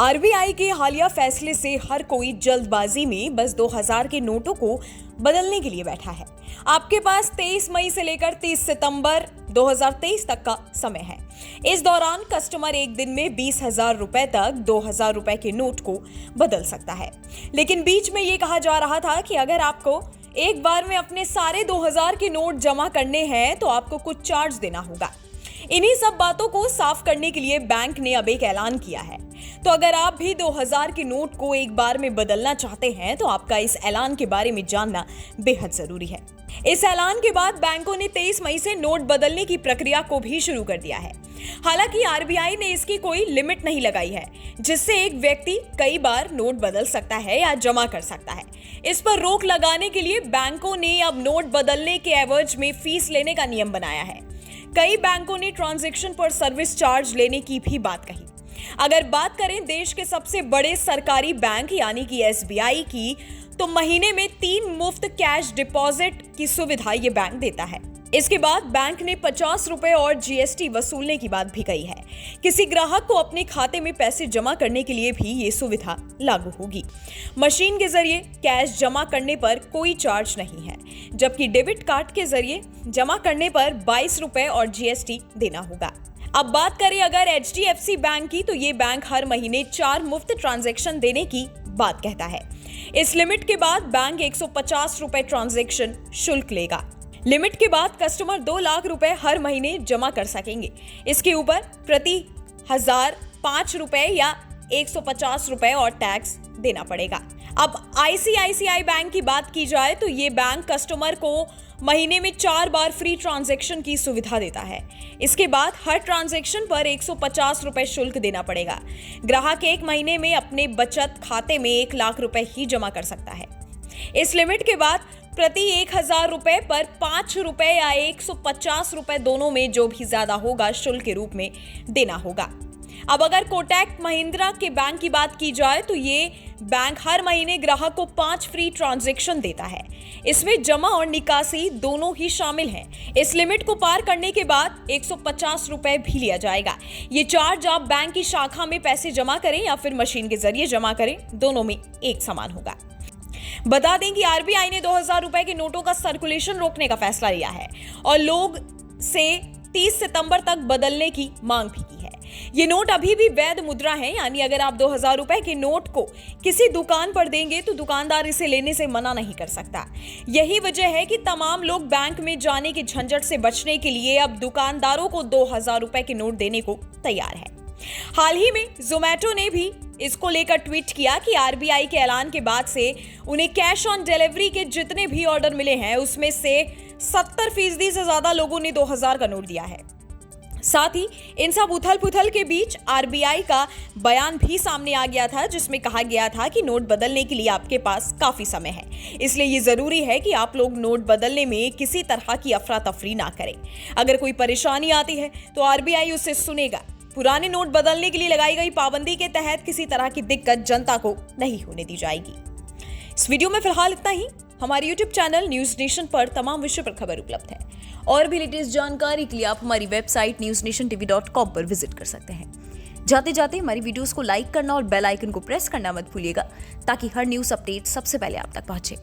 RBI के हालिया फैसले से हर कोई जल्दबाजी में बस 2000 के नोटों को बदलने के लिए बैठा है। आपके पास 23 मई से लेकर 30 सितंबर 2023 तक का समय है। इस दौरान कस्टमर एक दिन में 20,000 रुपए तक 2,000 रुपए के नोट को बदल सकता है। लेकिन बीच में ये कहा जा रहा था कि अगर आपको एक बार में अपने सारे 2000 के नोट जमा करने हैं तो आपको कुछ चार्ज देना होगा। इन्हीं सब बातों को साफ करने के लिए बैंक ने अब एक ऐलान किया है। तो अगर आप भी 2000 के नोट को एक बार में बदलना चाहते हैं तो आपका इस ऐलान के बारे में जानना बेहद जरूरी है। इस ऐलान के बाद बैंकों ने 23 मई से नोट बदलने की प्रक्रिया को भी शुरू कर दिया है। हालांकि आरबीआई ने इसकी कोई लिमिट नहीं लगाई है, जिससे एक व्यक्ति कई बार नोट बदल सकता है या जमा कर सकता है। इस पर रोक लगाने के लिए बैंकों ने अब नोट बदलने के एवज में फीस लेने का नियम बनाया है। कई बैंकों ने ट्रांजैक्शन पर सर्विस चार्ज लेने की भी बात कही। अगर बात करें देश के सबसे बड़े सरकारी बैंक यानी कि एसबीआई की, तो महीने में 3 मुफ्त कैश डिपॉजिट की सुविधा ये बैंक देता है। इसके बाद बैंक ने 50 रुपए और जीएसटी वसूलने की बात भी कही है। किसी ग्राहक को अपने खाते में पैसे जमा करने के लिए भी ये सुविधा लागू होगी। मशीन के जरिए कैश जमा करने पर कोई चार्ज नहीं है, जबकि डेबिट कार्ड के जरिए जमा करने पर 22 रुपए और जीएसटी देना होगा। अब बात करें अगर एचडीएफसी बैंक की, तो ये बैंक हर महीने 4 मुफ्त ट्रांजैक्शन देने की बात कहता है। इस लिमिट के बाद बैंक 150 रुपए ट्रांजैक्शन शुल्क लेगा। लिमिट के बाद कस्टमर 2 लाख रुपए हर महीने जमा कर सकेंगे। इसके ऊपर प्रति 1000 5 रुपए या 150 रुपए और टैक्स देना पड़ेगा। अब आईसीआईसीआई बैंक की बात की जाए तो ये बैंक कस्टमर को महीने में 4 बार फ्री ट्रांजैक्शन की सुविधा देता है। इसके बाद हर ट्रांजैक्शन पर 150 रुपए शुल्क देना पड़ेगा। ग्राहक एक महीने में अपने बचत खाते में 1 लाख रुपए ही जमा कर सकता है। इस लिमिट के बाद प्रति 1000 रुपए पर 5 रुपए या 150 रुपए दोनों में जो भी ज्यादा होगा शुल्क के रूप में देना होगा। अब अगर कोटक महिंद्रा के बैंक की बात की जाए तो ये बैंक हर महीने ग्राहक को 5 फ्री ट्रांजैक्शन देता है। इसमें जमा और निकासी दोनों ही शामिल हैं। इस लिमिट को पार करने के बाद 150 रुपए भी लिया जाएगा। ये चार्ज आप बैंक की शाखा में पैसे जमा करें या फिर मशीन के जरिए जमा करें, दोनों में एक समान होगा। बता दें कि आरबीआई ने 2000 रुपए के नोटों का सर्कुलेशन रोकने का फैसला लिया है और लोग से 30 सितंबर तक बदलने की मांग भी की है। ये नोट अभी भी वैध मुद्रा है, यानी अगर आप 2000 रुपए के नोट को किसी दुकान पर देंगे तो दुकानदार इसे लेने से मना नहीं कर सकता। यही वजह है कि तमाम लोग बैंक में जाने के झंझट से बचने के लिए अब दुकानदारों को 2000 रुपए के नोट देने को तैयार है। हाल ही में जोमैटो ने भी इसको लेकर ट्वीट किया कि आरबीआई के ऐलान के बाद से उन्हें कैश ऑन डिलीवरी के जितने भी ऑर्डर मिले हैं उसमें से 70% से ज्यादा लोगों ने 2000 का नोट दिया है। साथ ही इन सब उथल-पुथल के बीच आरबीआई का बयान भी सामने आ गया था, जिसमें कहा गया था कि नोट बदलने के लिए आपके पास काफी समय है, इसलिए ये जरूरी है कि आप लोग नोट बदलने में किसी तरह की अफरा तफरी ना करें। अगर कोई परेशानी आती है तो आरबीआई उससे सुनेगा। पुराने नोट बदलने के लिए लगाई गई पाबंदी के तहत किसी तरह की दिक्कत जनता को नहीं होने दी जाएगी। इस वीडियो में फिलहाल इतना ही। हमारे यूट्यूब चैनल न्यूज नेशन पर तमाम विषय पर खबर उपलब्ध है और भी लेटेस्ट जानकारी के लिए आप हमारी वेबसाइट newsnationtv.com पर विजिट कर सकते हैं। जाते जाते हमारी वीडियोस को लाइक करना और बेल आइकन को प्रेस करना मत भूलिएगा, ताकि हर न्यूज अपडेट सबसे पहले आप तक पहुंचे।